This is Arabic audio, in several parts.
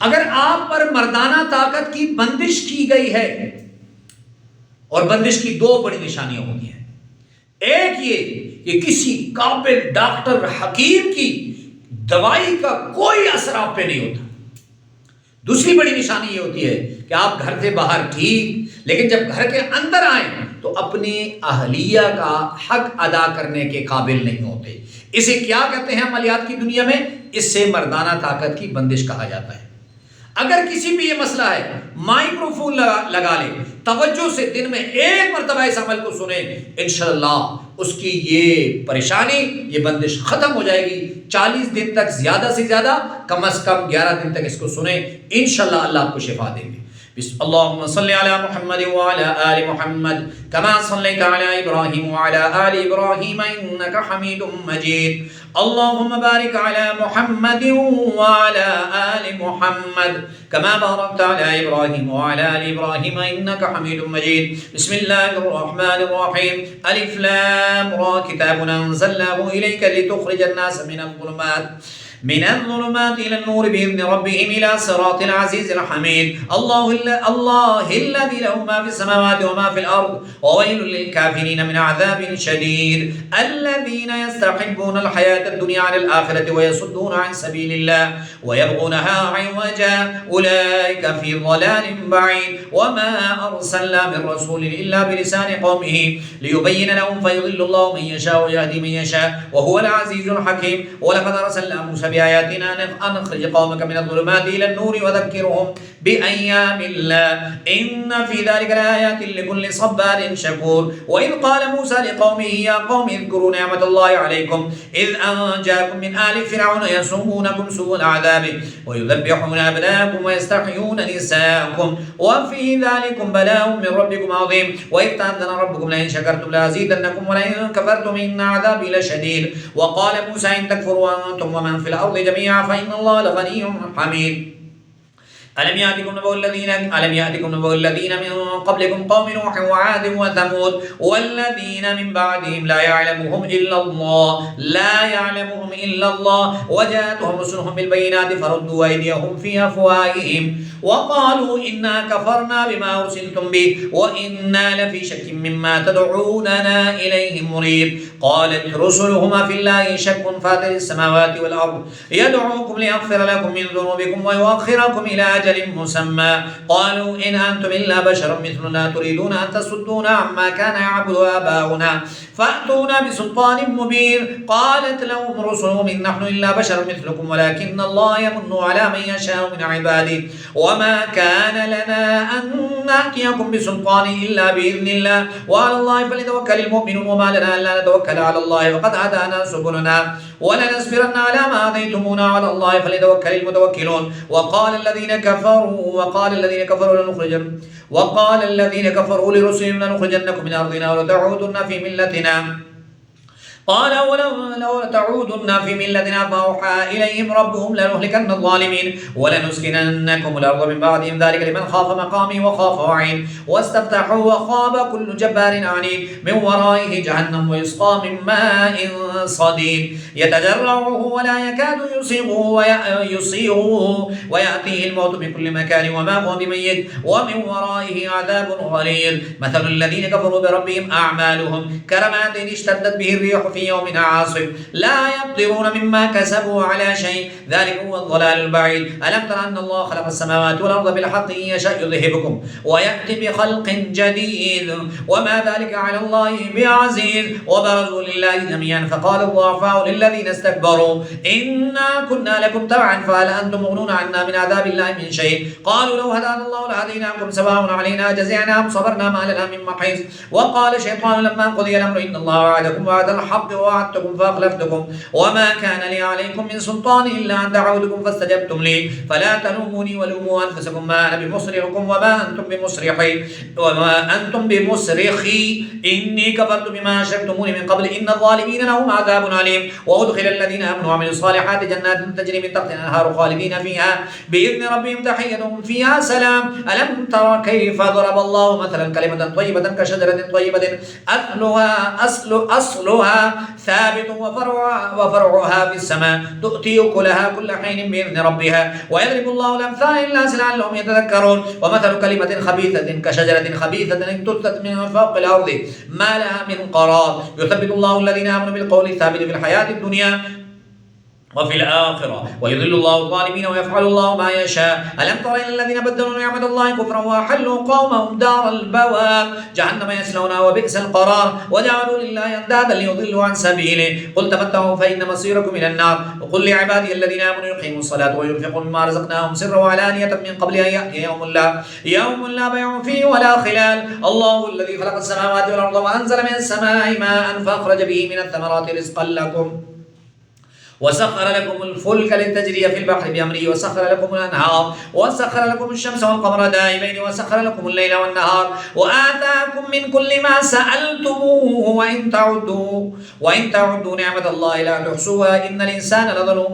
अगर आप पर मर्दाना ताकत की बंदिश की गई है, और बंदिश की दो बड़ी निशानियां होती हैं, एक ये कि किसी काबिल डॉक्टर हकीम की दवाई का कोई असर आप पे नहीं होता। दूसरी बड़ी निशानी ये होती है कि आप घर से बाहर ठीक, लेकिन जब घर के अंदर आए तो अपनी अहलिया का हक अदा करने के काबिल नहीं होते। इसे क्या कहते हैं अमलियात की दुनिया में? इससे मर्दाना ताकत की बंदिश कहा जाता है। अगर किसी भी ये मसला है, माइक्रोफोन लगा ले, तवज्जो से दिन में एक मरतबा इस अमल को सुने, इंशाअल्लाह उसकी ये परेशानी, ये बंदिश खत्म हो जाएगी। 40 दिन तक, ज्यादा से ज्यादा, कम से कम 11 दिन तक इसको सुने, इंशाअल्लाह अल्लाह आपको शिफा देंगे। अल्लाहुम्मा सल्ली अला मुहम्मद व अला आलि मुहम्मद कमा सल्लैता अला इब्राहीम व अला आलि इब्राहीम इन्नका हमीदुम मजीद। अल्लाहुम्मा बारिक अला मुहम्मद व अला आलि मुहम्मद कमा बारकता अला इब्राहीम व अला आलि इब्राहीम इन्नका हमीदुम मजीद। बिस्मिल्लाहिर रहमानिर रहीम। अलिफ लाम रा किताबुन अंज़लनाहु इलैका लितुख़रिजन नास मिनल ज़ुलुमात इलन नूर बिइज़्नि रब्बिहिम इला सिरातिल अज़ीज़िल हमीद। अल्लाहुल्लज़ी लहु मा फ़िस समावाति व मा फ़िल अर्ज़ व वैलुल लिल काफ़िरीन मिन अज़ाबिन शदीद अल्लज़ीना यस्तहिब्बूनल हयातद दुनिया अलल आखिरति व यसुद्दूना अन सबीलिल्लाह व यबग़ूनहा इवजा उलाइका फ़ी ज़लालिन बഈद व मा अरसलना मिर रसूलिन इल्ला बिलिसानि क़ौमिहि लियुबय्यिना लहुम फ़युज़िल्लुल्लाहु मन यशाअ व यहदी मन यशाअ व हुवल अज़ीज़ुल हकीम। व लक़द अरसलना मूसा बिआयातिना अन अख़रिज क़ौमक मिनज़ ज़ुलुमाति इलन नूरि व ज़क्किरहुम बिअय्यामिल्लाह इन्न फ़ी ज़ालिका लआयातिन लिकुल्लि सब्बारिन शकूर। व इज़ क़ाल मूसा लिक़ौमिहि या क़ौमि इज़्कुरू निअमतल्लाहि अलैकुम इज़ अंजाकुम मिन आलि फ़िरऔन यसुमूनकुम सूअल अज़ाबि व युज़ब्बिहूना अब्नाअकुम व यस्तहयूना निसाअकुम व फ़ी ज़ालिकुम बलाउन मिन रब्बिकुम अज़ीम। व इज़ तअज़्ज़ना रब्बुकुम लइन शकरतुम लअज़ीदन्नकुम व लइन कफ़रतुम इन्न अज़ाबी लशदीद। व क़ाल मूसा इन तकफ़ुरू अंतुम व मन फ़िल अर्ज़ि जमीअन फ़इन्नल्लाह लग़निय्युन हमीद। ألم يأتكم نبأ الذين من قبلكم قوم نوح وعاد وثمود والذين من بعدهم لا يعلمهم إلا الله وجاءتهم رسلهم بالبينات فردوا أيديهم في أفواههم وقالوا إنا كفرنا بما أرسلتم به وإنا لفي شك مما تدعوننا إليه مريب. قالت رسلهم في الله شك فاطر السماوات والأرض يدعوكم ليغفر لكم من ذنوبكم ويؤخركم إلى أجل مسمى قالوا إن أنتم إلا بشر مثلنا تريدون أن تصدونا عما كان يعبد آباؤنا فأتونا بسلطان مبين. قالت لهم رسلهم إن نحن إلا بشر مثلكم ولكن الله يمن على من يشاء من عباده وما كان لنا أن نأتيكم بسلطان إلا بإذن الله وعلى الله فليتوكل المؤمنون وما لنا ألا نتوكل على الله وقد هدانا سبلنا ولنصبرن على ما آذيتمونا على الله فليتوكل المتوكلون. وقال الذين كفروا لرسلهم لنخرجنكم من أرضنا ولتعودن في ملتنا قال ولو تعودن في ملتنا فأوحى إليهم ربهم لنهلكن الظالمين ولنسكننكم الأرض من بعدهم ذلك لمن خاف مقامي وخاف وعيد. واستفتحوا وخاب كل جبار عنيد من ورائه جهنم ويسقى من ماء صديد يتجرعه ولا يكاد يصيغه ويأتيه الموت من كل مكان وما هو بميت ومن ورائه عذاب غليظ. مثل الذين كفروا بربهم أعمالهم كرماد اشتدت به الريح في يوم عاصف لا يقدرون مما كسبوا على شيء ذلك هو الضلال البعيد. ألم تر أن الله خلق السماوات والأرض بالحق إن يشاء يذهبكم ويأتي بخلق جديد وما ذلك على الله بعزيز. وبرزوا لله جميعا فقال الضعفاء للذين استكبروا إنا كنا لكم تبعا فهل أنتم مغنون عنا من عذاب الله من شيء قالوا لو هدانا الله لهديناكم سواء علينا جزعنا أم صبرنا ما لنا من محيص. وقال الشيطان لما قضي الأمر إن الله وعدكم وعد الحق ووعدتكم فأخلفتكم وما كان لي عليكم من سلطان إلا أن دعوتكم فاستجبتم لي فلا تلوموني ولوموا أنفسكم ما أنا بمصرخكم وما أنتم بمصرخي إني كفرت بما أشركتموني من قبل إن الظالمين لهم عذاب أليم. وأدخل الذين آمنوا وعملوا الصالحات جنات تجري من تحتها الأنهار خالدين فيها بإذن ربهم تحيتهم فيها سلام. ألم تر كيف ضرب الله مثلا كلمة طيبة كشجرة طيبة أصلها ثابت وفرعها في السماء تؤتي أكلها كل حين بإذن ربها ويضرب الله الأمثال للناس لعلهم يتذكرون ومثل كلمة خبيثة كشجرة خبيثة اجتثت من فوق الأرض ما لها من قرار يثبت الله الذين آمنوا بالقول الثابت في الحياة الدنيا وفي الآخرة ويضل الله الظالمين ويفعل الله ما يشاء ألم تر إلى الذين بدلوا نعمة الله كفرا وأحلوا قومهم دار البوار جهنم يصلونها وبئس القرار وجعلوا لله أندادا ليضلوا عن سبيله قل تمتعوا فإن مصيركم إلى النار وقل لعبادي الذين آمنوا يقيموا الصلاة وينفقوا مما رزقناهم سرا وعلانية من قبل أن يأتي يوم لا بيع فيه ولا خلال الله الذي خلق السماوات والأرض وأنزل من السماء ماء فأخرج به من الثمرات رزقا لكم وسخر لكم الفلك لتجري في البحر بأمره وسخر لكم الأنهار وسخر لكم الشمس والقمر دائبين وسخر لكم الليل والنهار وآتاكم من كل ما سألتموه وإن تعدوا نعمة الله لا تحصوها إن الإنسان لظلوم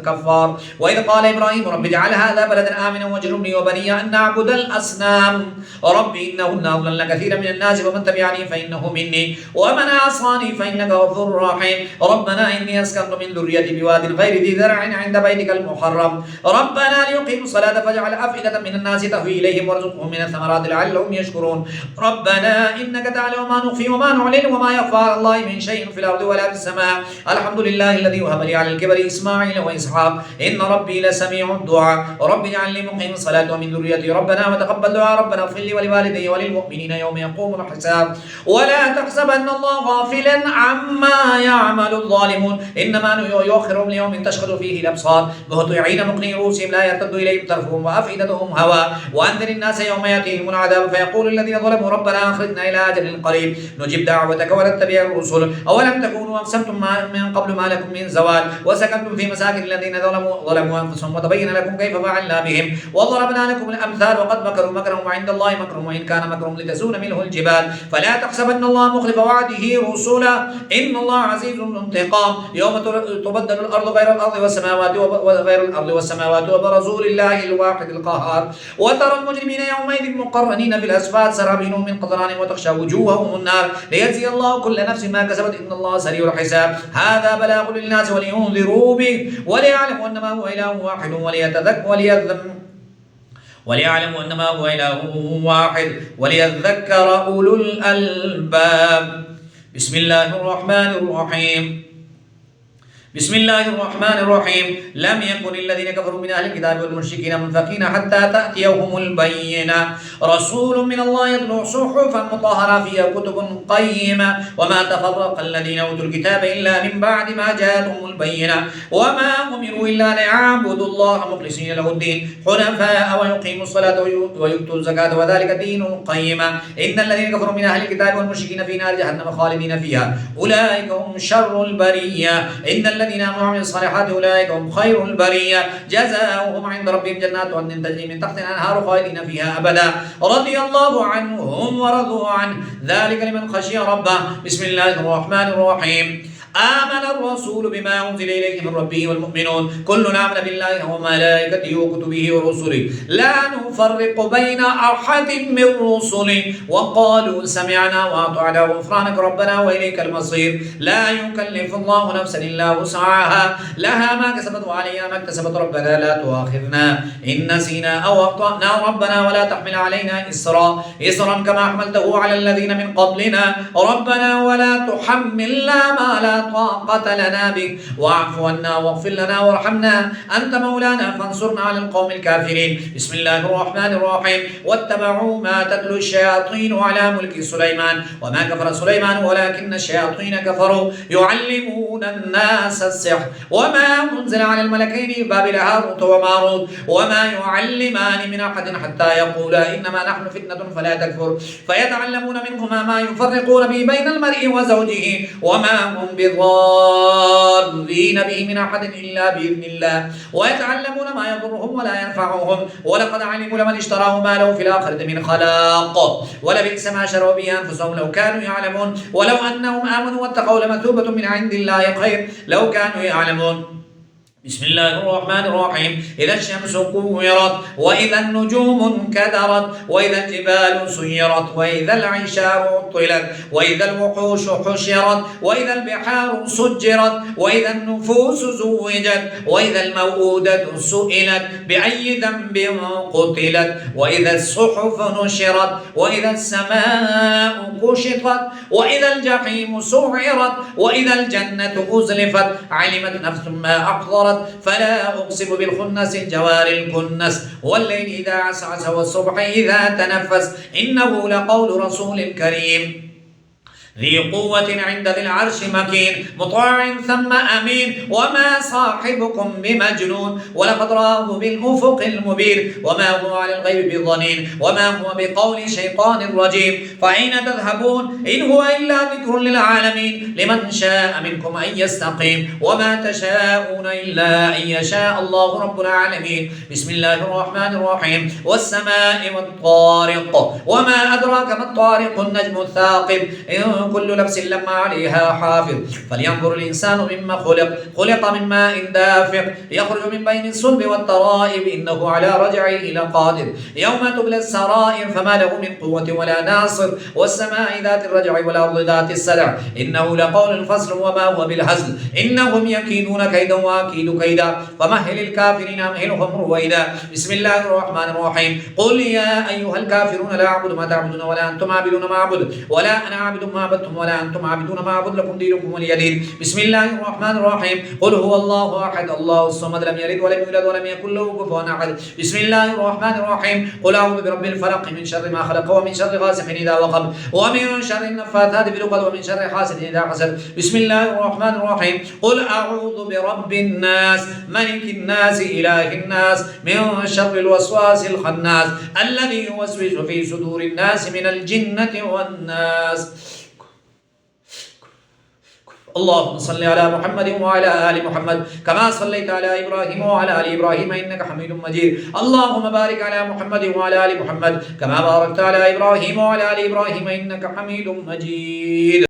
كفار وإذ قال إبراهيم رب اجعل هذا بلدا آمنا واجنبني وبني أن نعبد الأصنام رب إنهن أضللن كثيرا من الناس ومن تبعني فإنه مني ومن عصاني فإنك غفور رحيم ربنا إني أسكنت من ذريتي بواد غير ذي زرع عند بيتك المحرم ربنا ليقيموا الصلاة فاجعل أفئدة من الناس تهوي إليهم وارزقهم من الثمرات لعلهم يشكرون ربنا إنك تعلم ما نخفي وما نعلن وما يخفى على الله من شيء في الأرض ولا في السماء الحمد لله الذي وهب لي على الكبر إسماعيل وإسحاق إن ربي لسميع الدعاء رب اجعلني مقيم الصلاة ومن ذريتي ربنا وتقبل دعاء ربنا اغفر لي ولوالدي وللمؤمنين يوم يقوم الحساب ولا تحسبن الله غافلا عما يعمل الظالمون إنما يؤخرهم ليوم تشخص فيه الأبصار مهطعين مقنعي رؤوسهم لا يرتد إليهم طرفهم وأفئدتهم هواء وأنذر الناس يوم يأتيهم العذاب فيقول الذين ظلموا ربنا أخرجنا إلى أجل قريب نجب دعوتك ونتبع الرسل أولم تكونوا أقسمتم من قبل ما لكم من زوال وسكنتم في مساكن الذين ظلموا أنفسهم وتبين لكم كيف فعلنا بهم وضربنا لكم الأمثال وقد مكروا مكرهم وعند الله مكرهم وإن كان مكرهم لتزول منه الجبال فلا تحسبن الله مخلف وعده رسلا إن الله عزيز ذو انتقام يوم تبدل الأرض غير الأرض والسماوات وبرزوا لله الواحد القهار وترى المجرمين يومئذ مقرنين في الأسفاد سرابيلهم من قطران وتخشى وجوههم النار ليجزي الله كل نفس ما كسبت إن الله سريع الحساب هذا بلاغ للناس ولينذروا به وليعلموا أنما هو إله واحد وليعلموا أنما هو إله واحد وليذكر أولو الألباب بسم الله الرحمن الرحيم لم يكن الذين كفروا من أهل الكتاب والمشركين منفكين حتى تأتيهم البينة رسول من الله يتلو صحفا مطهرة فيها كتب قيمة وما تفرق الذين أوتوا الكتاب إلا من بعد ما جاءتهم البينة وما أمروا إلا ليعبدوا الله مخلصين له الدين حنفاء ويقيموا الصلاة ويؤتوا الزكاة وذلك دين القيمة إن الذين كفروا من أهل الكتاب والمشركين في نار جهنم خالدين فيها أولئك هم شر البرية إن الذين آمنوا وعملوا الصالحات أولئك هم خير البرية جزاؤهم عند ربهم جنات عدن تجري من تحتها الأنهار خالدين فيها أبدا رضي الله عنهم ورضوا عنه ذلك لمن خشي ربه بسم الله الرحمن الرحيم آمن الرسول بما أنزل إليه من ربه والمؤمنون كلنا آمن بالله وملائكته وكتبه ورسله لا نفرق بين أحد من رسله وقالوا سمعنا وأطعنا غفرانك ربنا وإليك المصير لا يكلف الله نفسا إلا وسعها لها ما كسبت وعليها ما اكتسبت ربنا لا تؤاخذنا إن نسينا أو أخطأنا ربنا ولا تحمل علينا إصرا كما حملته على الذين من قبلنا ربنا ولا تحملنا ما لا طاقة لنا به واعف عنا واغفر لنا وارحمنا أنت مولانا فانصرنا على القوم الكافرين بسم الله الرحمن الرحيم واتبعوا ما تتلو الشياطين على ملك سليمان وما كفر سليمان ولكن الشياطين كفروا يعلمون الناس السحر وما أنزل على الملكين ببابل هاروت وماروت وما يعلمان من أحد حتى يقولا إنما نحن فتنة فلا تكفر فيتعلمون منهما ما يفرقون به بين المرء وزوجه وما هم بضارين به من أحد إلا بإذن الله ويتعلمون ما يضرهم ولا ينفعهم ولقد علموا لمن اشتراه ما له في الآخرة من خلاق ولبئس ما شروا به أنفسهم لو كانوا يعلمون ولو أنهم آمنوا واتقوا لمثوبة من عند الله خير لو كانوا يعلمون بسم الله الرحمن الرحيم. إذا الشمس كورت وإذا النجوم انكدرت وإذا الجبال سيرت وإذا العشار عطلت وإذا الوحوش حشرت وإذا البحار سجرت وإذا النفوس زوجت وإذا الموءودة سئلت بأي ذنب قتلت وإذا الصحف نشرت وإذا السماء كشطت وإذا الجحيم سعرت وإذا الجنة أزلفت علمت نفس ما أحضرت فلا أقسم بالخنس الجوار الكنس والليل إذا عسعس والصبح إذا تنفس إنه لقول رسول كريم ذي قوة عند ذي العرش مكين مطاع ثم أمين وما صاحبكم بمجنون ولقد رآه بالأفق المبين وما هو على الغيب بضنين وما هو بقول شيطان رجيم فأين تذهبون إن هو إلا ذكر للعالمين لمن شاء منكم أن يستقيم وما تشاءون إلا أن يشاء الله رب العالمين. بسم الله الرحمن الرحيم. والسماء والطارق وما أدراك ما الطارق النجم الثاقب إن كل نفس لما عليها حافظ فلينظر الإنسان مما خلق من ماء دافق يخرج من بين الصلب والترائب إنه على رجعه لقادر يوم تبلى السرائر فما له من قوة ولا ناصر والسماء ذات الرجع والأرض ذات السدع إنه لقول الفصل وما هو بالهزل إنهم يكيدون كيدا وأكيد كيدا فمهل الكافرين أمهلهم رويدا. بسم الله الرحمن الرحيم. قل يا أيها الكافرون لا أعبد ما تعبدون ولا أنتم عابدون ما أعبد ولا أنا عابد ما عبدتم ولا أنتم عابدون ما أعبد لكم دينكم ولي دين. بسم الله الرحمن الرحيم. قل هو الله أحد الله الصمد لم يلد ولم يولد ولم يكن له كفوا أحد. بسم الله الرحمن الرحيم. قل أعوذ برب الفلق من شر ما خلق ومن شر غاسق إذا وقب ومن شر النفاثات في العقد ومن شر حاسد إذا حسد. بسم الله الرحمن الرحيم. قل أعوذ برب الناس ملك الناس إله الناس من شر الوسواس الخناس الذي يوسوس في صدور الناس من الجنة والناس. اللهم صل على محمد وعلى آل محمد كما صليت على إبراهيم وعلى آل إبراهيم إنك حميد مجيد. اللهم بارك على محمد وعلى آل محمد كما باركت على إبراهيم وعلى آل إبراهيم إنك حميد مجيد.